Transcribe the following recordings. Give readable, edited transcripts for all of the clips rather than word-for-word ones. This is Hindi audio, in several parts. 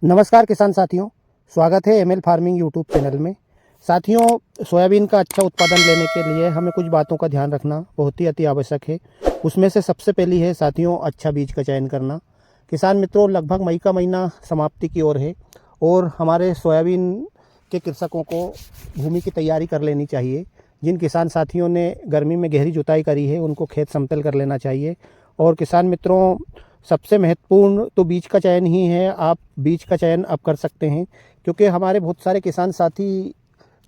नमस्कार किसान साथियों, स्वागत है एमएल फार्मिंग यूट्यूब चैनल में। साथियों, सोयाबीन का अच्छा उत्पादन लेने के लिए हमें कुछ बातों का ध्यान रखना बहुत ही अति आवश्यक है। उसमें से सबसे पहली है साथियों अच्छा बीज का चयन करना। किसान मित्रों, लगभग मई का महीना समाप्ति की ओर है और हमारे सोयाबीन के कृषकों को भूमि की तैयारी कर लेनी चाहिए। जिन किसान साथियों ने गर्मी में गहरी जुताई करी है उनको खेत समतल कर लेना चाहिए। और किसान मित्रों, सबसे महत्वपूर्ण तो बीज का चयन ही है। आप बीज का चयन अब कर सकते हैं, क्योंकि हमारे बहुत सारे किसान साथी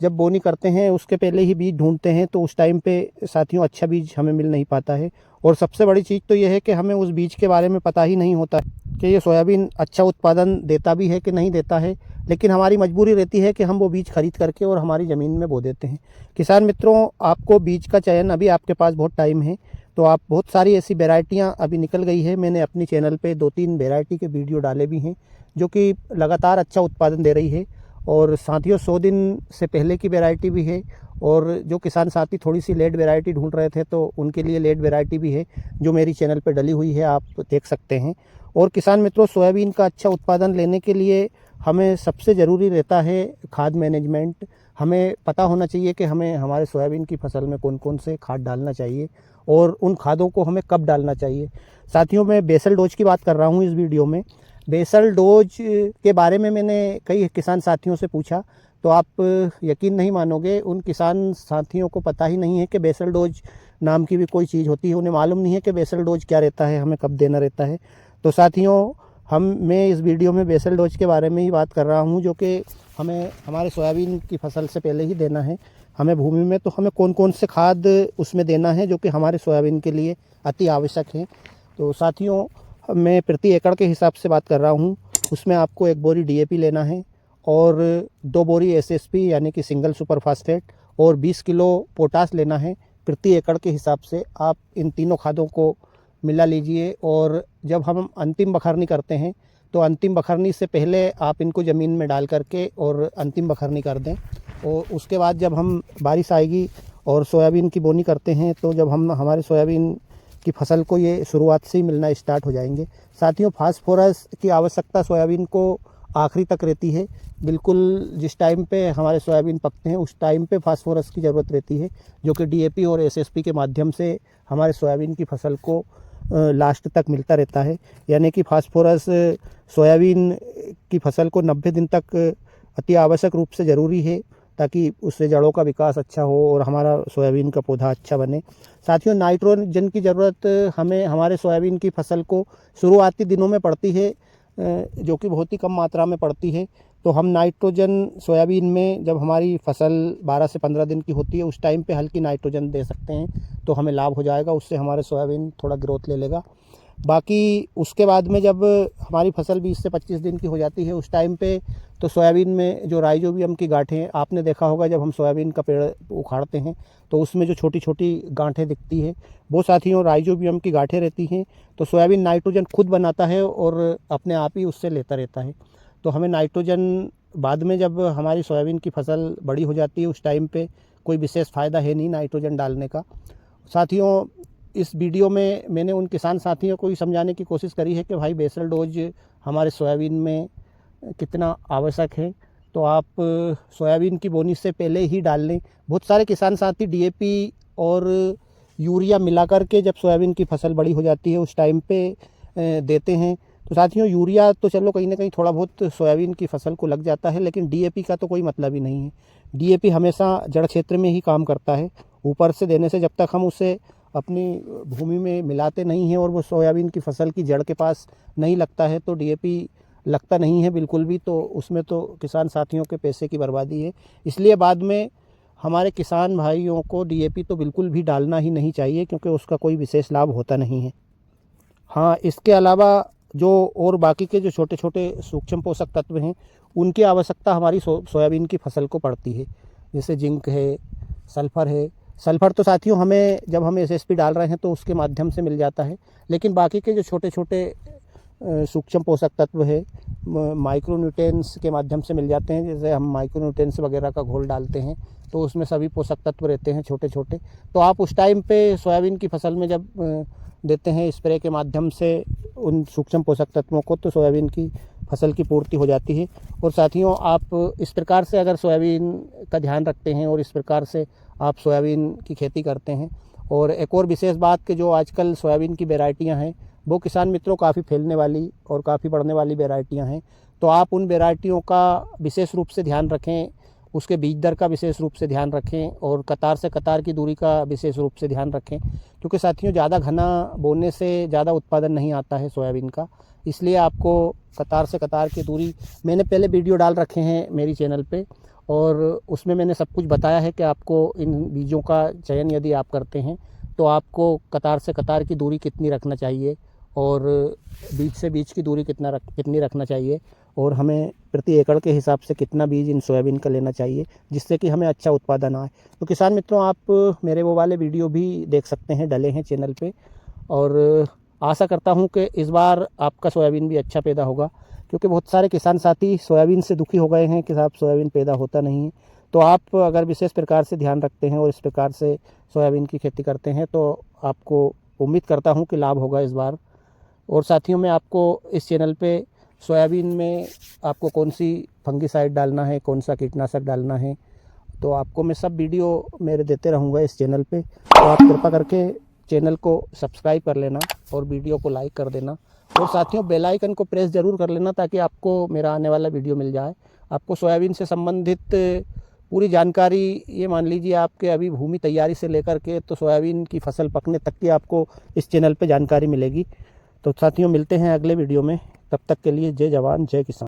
जब बोनी करते हैं उसके पहले ही बीज ढूंढते हैं, तो उस टाइम पे साथियों अच्छा बीज हमें मिल नहीं पाता है। और सबसे बड़ी चीज़ तो यह है कि हमें उस बीज के बारे में पता ही नहीं होता कि ये सोयाबीन अच्छा उत्पादन देता भी है कि नहीं देता है। लेकिन हमारी मजबूरी रहती है कि हम वो बीज खरीद करके और हमारी ज़मीन में बो देते हैं। किसान मित्रों, आपको बीज का चयन, अभी आपके पास बहुत टाइम है, तो आप बहुत सारी ऐसी वैरायटियाँ अभी निकल गई है। मैंने अपनी चैनल पे 2-3 वैरायटी के वीडियो डाले भी हैं जो कि लगातार अच्छा उत्पादन दे रही है। और साथियों, 100 दिन से पहले की वैरायटी भी है, और जो किसान साथी थोड़ी सी लेट वैरायटी ढूंढ रहे थे तो उनके लिए लेट वैरायटी भी है जो मेरी चैनल पे डली हुई है, आप देख सकते हैं। और किसान मित्रों, सोयाबीन का अच्छा उत्पादन लेने के लिए हमें सबसे ज़रूरी रहता है खाद मैनेजमेंट। हमें पता होना चाहिए कि हमें हमारे सोयाबीन की फसल में कौन कौन से खाद डालना चाहिए और उन खादों को हमें कब डालना चाहिए। साथियों, मैं बेसल डोज की बात कर रहा हूँ इस वीडियो में। बेसल डोज के बारे में मैंने कई किसान साथियों से पूछा, तो आप यकीन नहीं मानोगे, उन किसान साथियों को पता ही नहीं है कि बेसल डोज नाम की भी कोई चीज़ होती है। उन्हें मालूम नहीं है कि बेसल डोज क्या रहता है, हमें कब देना रहता है। तो साथियों, मैं इस वीडियो में बेसल डोज के बारे में ही बात कर रहा हूँ, जो कि हमें हमारे सोयाबीन की फसल से पहले ही देना है। हमें भूमि में तो हमें कौन कौन से खाद उसमें देना है जो कि हमारे सोयाबीन के लिए अति आवश्यक है। तो साथियों, मैं प्रति एकड़ के हिसाब से बात कर रहा हूँ। उसमें आपको 1 बोरी डीएपी लेना है और 2 बोरी एसएसपी यानी कि सिंगल सुपर फास्फेट और 20 किलो पोटास लेना है। प्रति एकड़ के हिसाब से आप इन तीनों खादों को मिला लीजिए। और जब हम अंतिम बखरनी करते हैं तो अंतिम बखरनी से पहले आप इनको ज़मीन में डाल करके और अंतिम बखरनी कर दें। और उसके बाद जब हम बारिश आएगी और सोयाबीन की बोनी करते हैं, तो जब हम हमारे सोयाबीन की फसल को ये शुरुआत से ही मिलना स्टार्ट हो जाएंगे। साथियों, फास्फोरस की आवश्यकता सोयाबीन को आखिरी तक रहती है। बिल्कुल जिस टाइम पे हमारे सोयाबीन पकते हैं उस टाइम पे फास्फोरस की ज़रूरत रहती है, जो कि डीएपी और एसएसपी के माध्यम से हमारे सोयाबीन की फसल को लास्ट तक मिलता रहता है। यानी कि फास्फोरस सोयाबीन की फसल को 90 दिन तक अति आवश्यक रूप से ज़रूरी है, ताकि उससे जड़ों का विकास अच्छा हो और हमारा सोयाबीन का पौधा अच्छा बने। साथियों, नाइट्रोजन की ज़रूरत हमें हमारे सोयाबीन की फसल को शुरुआती दिनों में पड़ती है, जो कि बहुत ही कम मात्रा में पड़ती है। तो हम नाइट्रोजन सोयाबीन में, जब हमारी फसल 12 से 15 दिन की होती है, उस टाइम पे हल्की नाइट्रोजन दे सकते हैं, तो हमें लाभ हो जाएगा। उससे हमारे सोयाबीन थोड़ा ग्रोथ ले लेगा। बाकी उसके बाद में जब हमारी फसल 20 से 25 दिन की हो जाती है, उस टाइम पे तो सोयाबीन में जो राइजोबियम की गांठें, आपने देखा होगा जब हम सोयाबीन का पेड़ उखाड़ते हैं तो उसमें जो छोटी छोटी गांठें दिखती है, वो साथियों राइजोबियम की गांठें रहती हैं। तो सोयाबीन नाइट्रोजन खुद बनाता है और अपने आप ही उससे लेता रहता है। तो हमें नाइट्रोजन बाद में, जब हमारी सोयाबीन की फसल बड़ी हो जाती है, उस टाइम पे कोई विशेष फ़ायदा है नहीं नाइट्रोजन डालने का। साथियों, इस वीडियो में मैंने उन किसान साथियों को ही समझाने की कोशिश करी है कि भाई बेसल डोज हमारे सोयाबीन में कितना आवश्यक है, तो आप सोयाबीन की बोनी से पहले ही डाल लें। बहुत सारे किसान साथी डीएपी और यूरिया मिला करके जब सोयाबीन की फसल बड़ी हो जाती है उस टाइम पे देते हैं। तो साथियों, यूरिया तो चलो कहीं ना कहीं थोड़ा बहुत सोयाबीन की फसल को लग जाता है, लेकिन डीएपी का तो कोई मतलब ही नहीं है। डीएपी हमेशा जड़ क्षेत्र में ही काम करता है। ऊपर से देने से जब तक हम उसे अपनी भूमि में मिलाते नहीं हैं और वो सोयाबीन की फसल की जड़ के पास नहीं लगता है, तो डीएपी लगता नहीं है बिल्कुल भी। तो उसमें तो किसान साथियों के पैसे की बर्बादी है। इसलिए बाद में हमारे किसान भाइयों को डीएपी तो बिल्कुल भी डालना ही नहीं चाहिए, क्योंकि उसका कोई विशेष लाभ होता नहीं है। हाँ, इसके अलावा जो और बाकी के जो छोटे छोटे सूक्ष्म पोषक तत्व हैं, उनकी आवश्यकता हमारी सोयाबीन की फसल को पड़ती है। जैसे जिंक है, सल्फ़र है। सल्फ़र तो साथियों हमें, जब हम एसएसपी डाल रहे हैं तो उसके माध्यम से मिल जाता है, लेकिन बाकी के जो छोटे छोटे सूक्ष्म पोषक तत्व है, माइक्रोन्यूट्रिएंट्स के माध्यम से मिल जाते हैं। जैसे हम माइक्रोन्यूट्रिएंट्स वगैरह का घोल डालते हैं तो उसमें सभी पोषक तत्व रहते हैं छोटे छोटे। तो आप उस टाइम पे सोयाबीन की फसल में जब देते हैं स्प्रे के माध्यम से उन सूक्ष्म पोषक तत्वों को, तो सोयाबीन की फसल की पूर्ति हो जाती है। और साथियों, आप इस प्रकार से अगर सोयाबीन का ध्यान रखते हैं और इस प्रकार से आप सोयाबीन की खेती करते हैं, और एक और विशेष बात कि जो आजकल सोयाबीन की वैरायटियां हैं वो किसान मित्रों काफ़ी फैलने वाली और काफ़ी बढ़ने वाली वैरायटियां हैं, तो आप उन वैरायटियों का विशेष रूप से ध्यान रखें, उसके बीज दर का विशेष रूप से ध्यान रखें और कतार से कतार की दूरी का विशेष रूप से ध्यान रखें, क्योंकि साथियों ज़्यादा घना बोने से ज़्यादा उत्पादन नहीं आता है सोयाबीन का। इसलिए आपको कतार से कतार की दूरी, मैंने पहले वीडियो डाल रखे हैं मेरी चैनल पे, और उसमें मैंने सब कुछ बताया है कि आपको इन बीजों का चयन यदि आप करते हैं तो आपको कतार से कतार की दूरी कितनी रखना चाहिए और बीज से बीज की दूरी कितनी रखना चाहिए, और हमें प्रति एकड़ के हिसाब से कितना बीज इन सोयाबीन का लेना चाहिए जिससे कि हमें अच्छा उत्पादन आए। तो किसान मित्रों, आप मेरे वो वाले वीडियो भी देख सकते हैं, डले हैं चैनल पे, और आशा करता हूं कि इस बार आपका सोयाबीन भी अच्छा पैदा होगा, क्योंकि बहुत सारे किसान साथी सोयाबीन से दुखी हो गए हैं कि साहब सोयाबीन पैदा होता नहीं है। तो आप अगर विशेष प्रकार से ध्यान रखते हैं और इस प्रकार से सोयाबीन की खेती करते हैं तो आपको उम्मीद करता हूं कि लाभ होगा इस बार। और साथियों, मैं आपको इस चैनल पे सोयाबीन में आपको कौन सी फंगिसाइड डालना है, कौन सा कीटनाशक डालना है, तो आपको मैं सब वीडियो मेरे देते रहूँगा इस चैनल पे। तो आप कृपा करके चैनल को सब्सक्राइब कर लेना और वीडियो को लाइक कर देना, और साथियों बेल आइकन को प्रेस ज़रूर कर लेना ताकि आपको मेरा आने वाला वीडियो मिल जाए। आपको सोयाबीन से संबंधित पूरी जानकारी, ये मान लीजिए आपके अभी भूमि तैयारी से लेकर के तो सोयाबीन की फसल पकने तक की आपको इस चैनल पे जानकारी मिलेगी। तो साथियों, मिलते हैं अगले वीडियो में, तब तक के लिए जय जवान जय किसान।